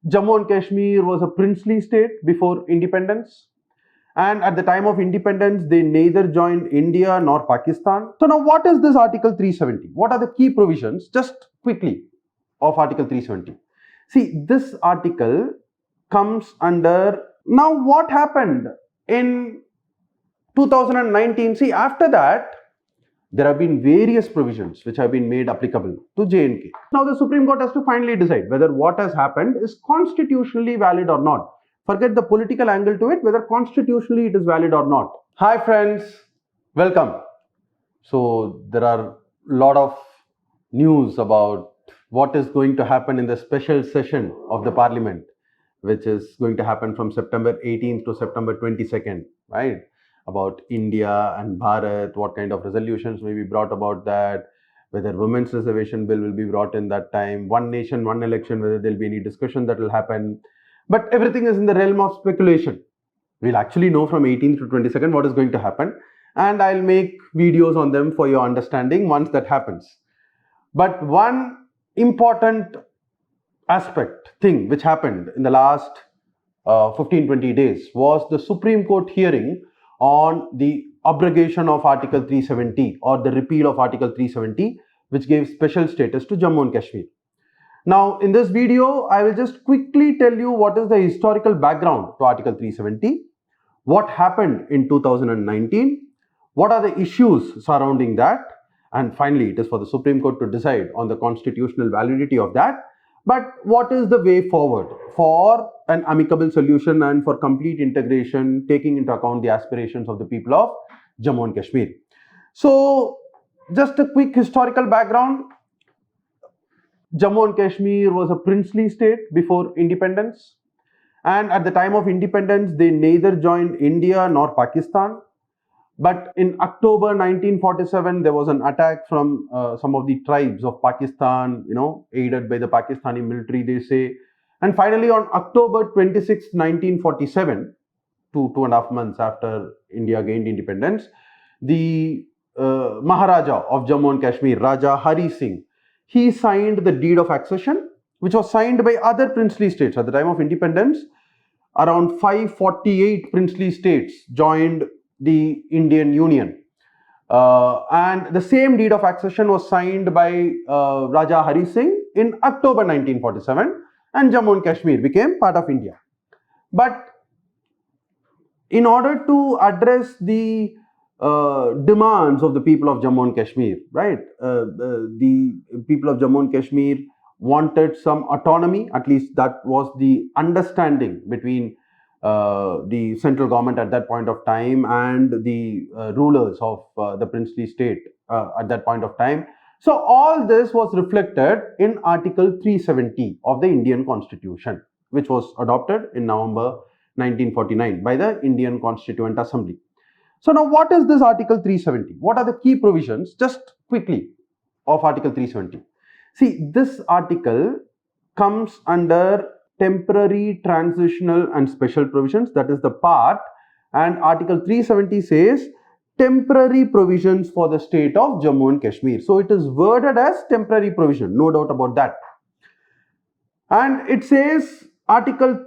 Jammu and Kashmir was a princely state before independence. And at the time of independence, they neither joined India nor Pakistan. So now what is this Article 370? What are the key provisions, just quickly, of Article 370? See, this article comes under, now what happened in 2019? See, after that, there have been various provisions which have been made applicable to J&K. Now the Supreme Court has to finally decide whether what has happened is constitutionally valid or not. Forget the political angle to it, whether constitutionally it is valid or not. Hi friends, welcome. So there are a lot of news about what is going to happen in the special session of the Parliament, which is going to happen from September 18th to September 22nd, right? About India and Bharat, what kind of resolutions may be brought about that, whether women's reservation bill will be brought in that time, one nation, one election, whether there will be any discussion that will happen. But everything is in the realm of speculation. We'll actually know from 18th to 22nd what is going to happen, and I'll make videos on them for your understanding once that happens. But one important thing which happened in the last 15-20 days was the Supreme Court hearing on the abrogation of Article 370 or the repeal of Article 370, which gave special status to Jammu and Kashmir. Now, in this video, I will just quickly tell you what is the historical background to Article 370, what happened in 2019, what are the issues surrounding that, and finally, it is for the Supreme Court to decide on the constitutional validity of that. But what is the way forward for an amicable solution and for complete integration, taking into account the aspirations of the people of Jammu and Kashmir? So, just a quick historical background. Jammu and Kashmir was a princely state before independence. And at the time of independence, they neither joined India nor Pakistan. But in October 1947, there was an attack from some of the tribes of Pakistan, aided by the Pakistani military, they say. And finally, on October 26, 1947, 2.5 months after India gained independence, the Maharaja of Jammu and Kashmir, Raja Hari Singh, he signed the deed of accession, which was signed by other princely states. At the time of independence, around 548 princely states joined the Indian Union. And the same deed of accession was signed by Raja Hari Singh in October 1947, and Jammu and Kashmir became part of India. But in order to address the demands of the people of Jammu and Kashmir, right? The people of Jammu and Kashmir wanted some autonomy, at least that was the understanding between the central government at that point of time and the rulers of the princely state at that point of time. So all this was reflected in Article 370 of the Indian Constitution, which was adopted in November 1949 by the Indian Constituent Assembly. So now what is this Article 370? What are the key provisions, just quickly, of Article 370? See, this article comes under temporary, transitional and special provisions. That is the part. And Article 370 says temporary provisions for the state of Jammu and Kashmir. So it is worded as temporary provision, no doubt about that. And it says Article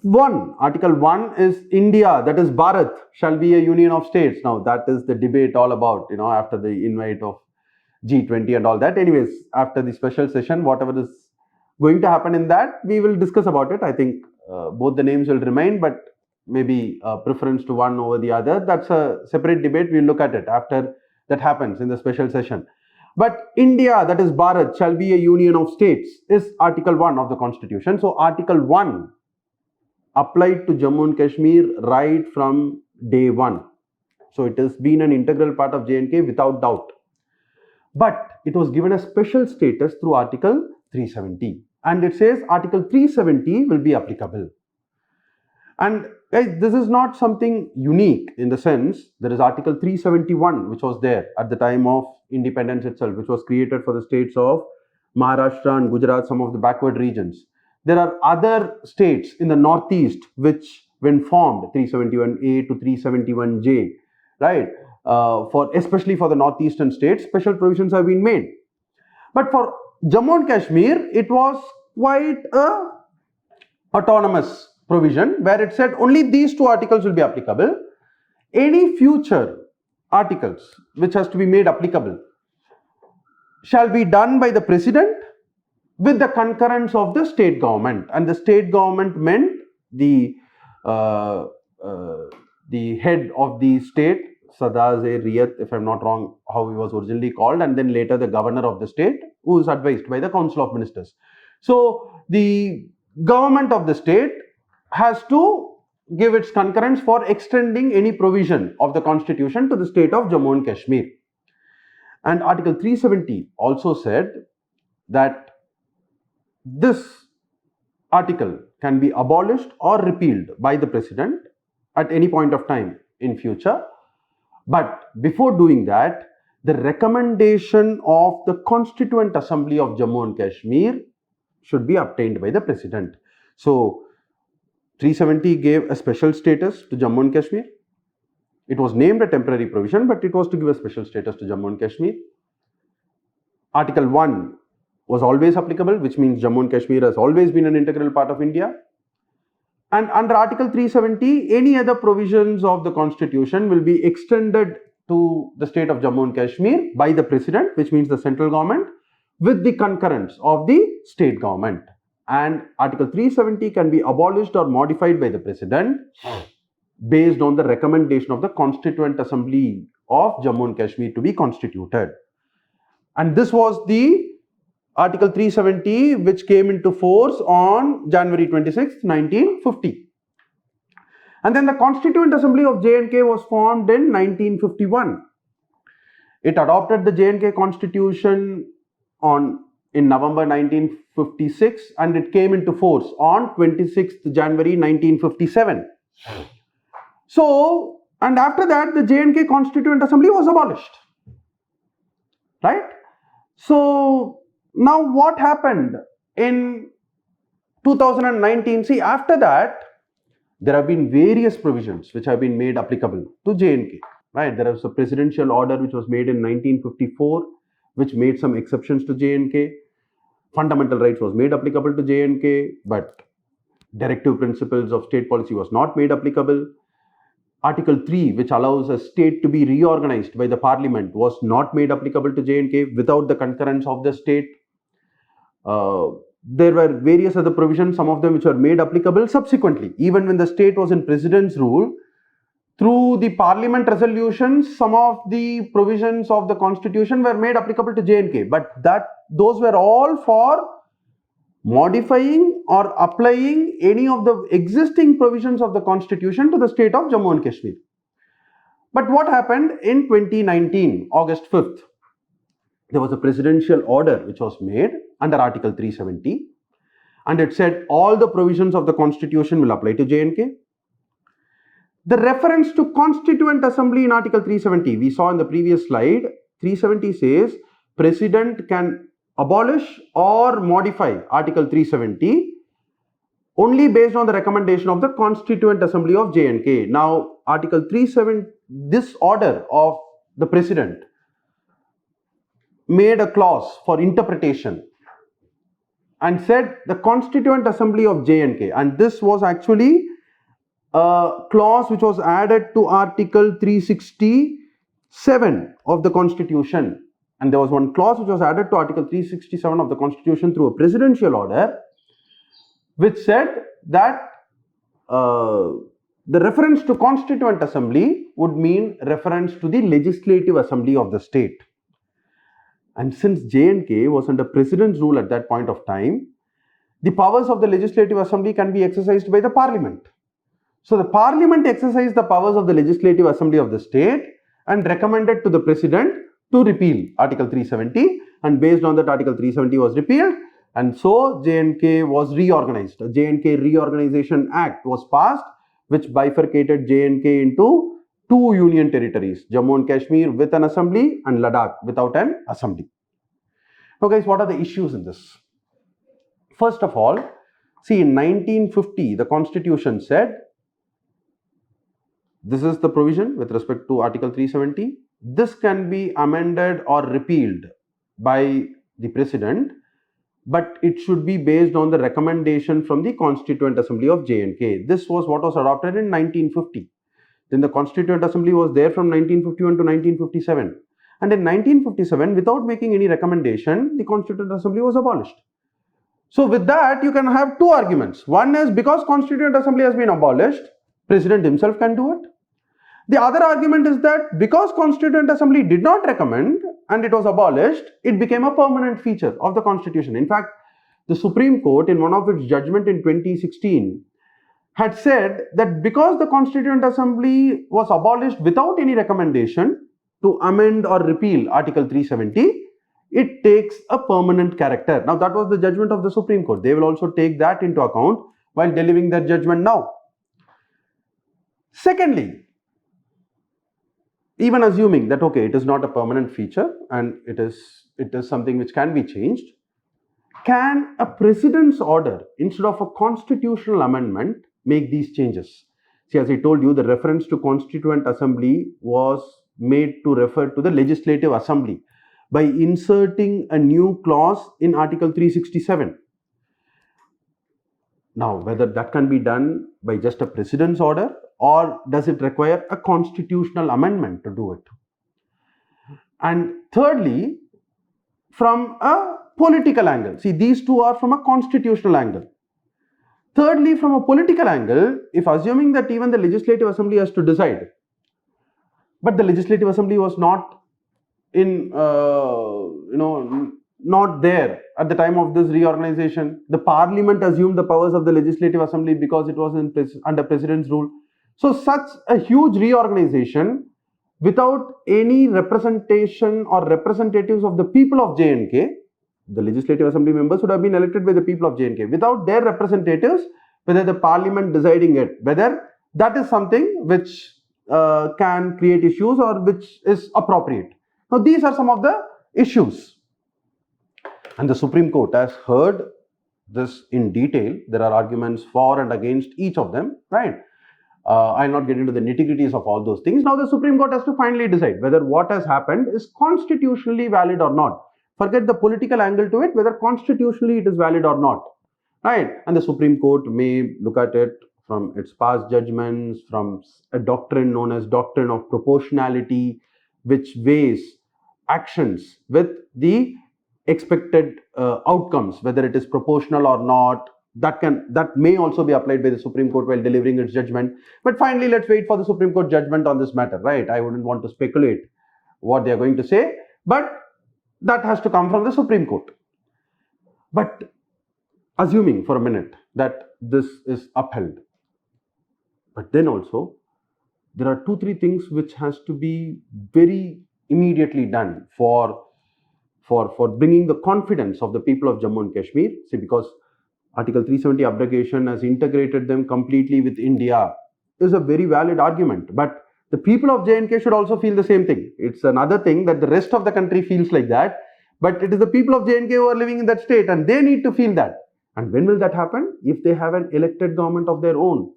1 is India, that is Bharat, shall be a union of states. Now that is the debate all about, after the invite of G20 and all that. Anyways, after the special session, whatever is going to happen in that, we will discuss about it. I think both the names will remain, but maybe preference to one over the other. That's a separate debate. We'll look at it after that happens in the special session. But India, that is Bharat, shall be a union of states is Article 1 of the Constitution. So Article 1 applied to Jammu and Kashmir right from day one. So it has been an integral part of J&K without doubt. But it was given a special status through Article 370. And it says Article 370 will be applicable. And guys, this is not something unique in the sense there is Article 371, which was there at the time of independence itself, which was created for the states of Maharashtra and Gujarat, some of the backward regions. There are other states in the northeast which, when formed, 371A to 371J, right? Especially for the northeastern states, special provisions have been made. But for Jammu and Kashmir, it was quite a autonomous provision where it said only these two articles will be applicable. Any future articles which has to be made applicable shall be done by the president with the concurrence of the state government, and the state government meant the head of the state, Sadaz-e-Riyat, if I'm not wrong, how he was originally called, and then later the governor of the state, who is advised by the Council of Ministers. So the government of the state has to give its concurrence for extending any provision of the constitution to the state of Jammu and Kashmir. And Article 370 also said that this article can be abolished or repealed by the president at any point of time in future. But before doing that, the recommendation of the Constituent Assembly of Jammu and Kashmir should be obtained by the president. So 370 gave a special status to Jammu and Kashmir. It was named a temporary provision, but it was to give a special status to Jammu and Kashmir. Article 1 was always applicable, which means Jammu and Kashmir has always been an integral part of India. And under Article 370, any other provisions of the Constitution will be extended to the state of Jammu and Kashmir by the president, which means the central government, with the concurrence of the state government. And Article 370 can be abolished or modified by the president based on the recommendation of the Constituent Assembly of Jammu and Kashmir to be constituted. And this was the Article 370, which came into force on January 26, 1950. And then the Constituent Assembly of J&K was formed in 1951. It adopted the J&K Constitution in November 1956, and it came into force on 26th January 1957. So, and after that, the J&K Constituent Assembly was abolished. Right? So, now what happened in 2019? See, after that, there have been various provisions which have been made applicable to J&K. Right? There was a presidential order which was made in 1954, which made some exceptions to J&K. Fundamental rights was made applicable to J&K, but directive principles of state policy was not made applicable. Article 3, which allows a state to be reorganized by the parliament, was not made applicable to J&K without the concurrence of the state. There were various other provisions, some of them which were made applicable subsequently. Even when the state was in president's rule, through the parliament resolutions, some of the provisions of the constitution were made applicable to J&K. But those were all for modifying or applying any of the existing provisions of the constitution to the state of Jammu and Kashmir. But what happened in 2019, August 5th? There was a presidential order which was made under Article 370, and it said all the provisions of the constitution will apply to J&K. The reference to Constituent Assembly in Article 370, we saw in the previous slide, 370 says President can abolish or modify Article 370 only based on the recommendation of the Constituent Assembly of J&K. Now, Article 370, this order of the President made a clause for interpretation and said the Constituent Assembly of J&K, and this was actually a clause which was added to Article 367 of the Constitution. And there was one clause which was added to Article 367 of the Constitution through a presidential order, which said that the reference to Constituent Assembly would mean reference to the Legislative Assembly of the state. And since J&K was under President's rule at that point of time, the powers of the Legislative Assembly can be exercised by the Parliament. So the Parliament exercised the powers of the Legislative Assembly of the state and recommended to the President to repeal Article 370, and based on that, Article 370 was repealed, and so J&K was reorganized. A J&K Reorganization Act was passed, which bifurcated J&K into two union territories, Jammu and Kashmir with an assembly and Ladakh without an assembly. Now guys, what are the issues in this? First of all, see, in 1950, the Constitution said, this is the provision with respect to Article 370. This can be amended or repealed by the President but it should be based on the recommendation from the Constituent Assembly of J&K. This was what was adopted in 1950. Then the Constituent Assembly was there from 1951 to 1957. And in 1957, without making any recommendation, the Constituent Assembly was abolished. So with that, you can have two arguments. One is because Constituent Assembly has been abolished, President himself can do it. The other argument is that because Constituent Assembly did not recommend and it was abolished, it became a permanent feature of the Constitution. In fact, the Supreme Court in one of its judgment in 2016 had said that because the Constituent Assembly was abolished without any recommendation to amend or repeal Article 370, it takes a permanent character. Now, that was the judgment of the Supreme Court. They will also take that into account while delivering their judgment now. Secondly, even assuming that, okay, it is not a permanent feature and it is something which can be changed, can a president's order instead of a constitutional amendment make these changes? See, as I told you, the reference to Constituent Assembly was made to refer to the Legislative Assembly by inserting a new clause in Article 367. Now, whether that can be done by just a president's order or does it require a constitutional amendment to do it? And thirdly, from a political angle. See, these two are from a constitutional angle. Thirdly, from a political angle, if assuming that even the Legislative Assembly has to decide, but the Legislative Assembly was not in, not there at the time of this reorganization. The Parliament assumed the powers of the Legislative Assembly because it was under President's rule. So such a huge reorganization without any representation or representatives of the people of J&K, the Legislative Assembly members would have been elected by the people of J&K. Without their representatives, whether the Parliament deciding it, whether that is something which can create issues or which is appropriate. Now, these are some of the issues. And the Supreme Court has heard this in detail. There are arguments for and against each of them, right? I'll not get into the nitty-gritties of all those things. Now, the Supreme Court has to finally decide whether what has happened is constitutionally valid or not. Forget the political angle to it, whether constitutionally it is valid or not, right? And the Supreme Court may look at it from its past judgments, from a doctrine known as doctrine of proportionality, which weighs actions with the expected outcomes, whether it is proportional or not. That may also be applied by the Supreme Court while delivering its judgment. But finally, let's wait for the Supreme Court judgment on this matter, right? I wouldn't want to speculate what they are going to say, but that has to come from the Supreme Court. But assuming for a minute that this is upheld, but then also there are 2-3 things which has to be very immediately done for bringing the confidence of the people of Jammu and Kashmir. See, because Article 370 abrogation has integrated them completely with India is a very valid argument. But the people of J&K should also feel the same thing. It's another thing that the rest of the country feels like that. But it is the people of J&K who are living in that state and they need to feel that. And when will that happen? If they have an elected government of their own.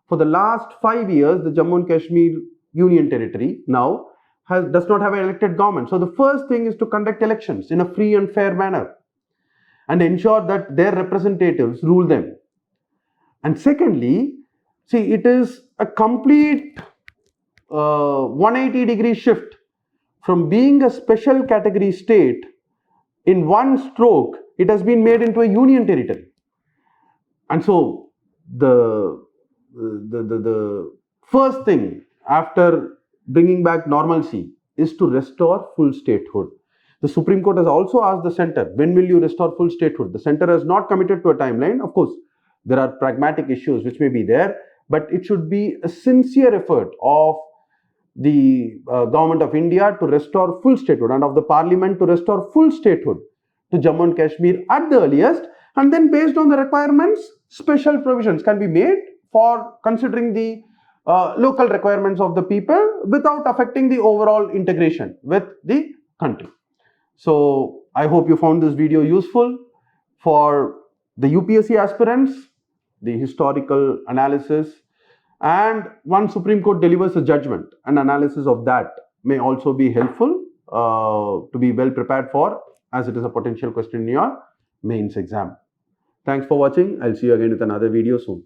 For the last 5 years, the Jammu and Kashmir Union Territory now does not have an elected government. So the first thing is to conduct elections in a free and fair manner and ensure that their representatives rule them. And secondly, see, it is a complete 180-degree shift from being a special category state. In one stroke, it has been made into a union territory. And so the first thing after bringing back normalcy is to restore full statehood. The Supreme Court has also asked the centre, when will you restore full statehood? The centre has not committed to a timeline. Of course, there are pragmatic issues which may be there, but it should be a sincere effort of the government of India to restore full statehood and of the Parliament to restore full statehood to Jammu and Kashmir at the earliest, and then based on the requirements, special provisions can be made for considering the local requirements of the people without affecting the overall integration with the country. So I hope you found this video useful. For the UPSC aspirants, the historical analysis, and once Supreme Court delivers a judgment, an analysis of that may also be helpful to be well prepared for, as it is a potential question in your mains exam. Thanks for watching. I'll see you again with another video soon.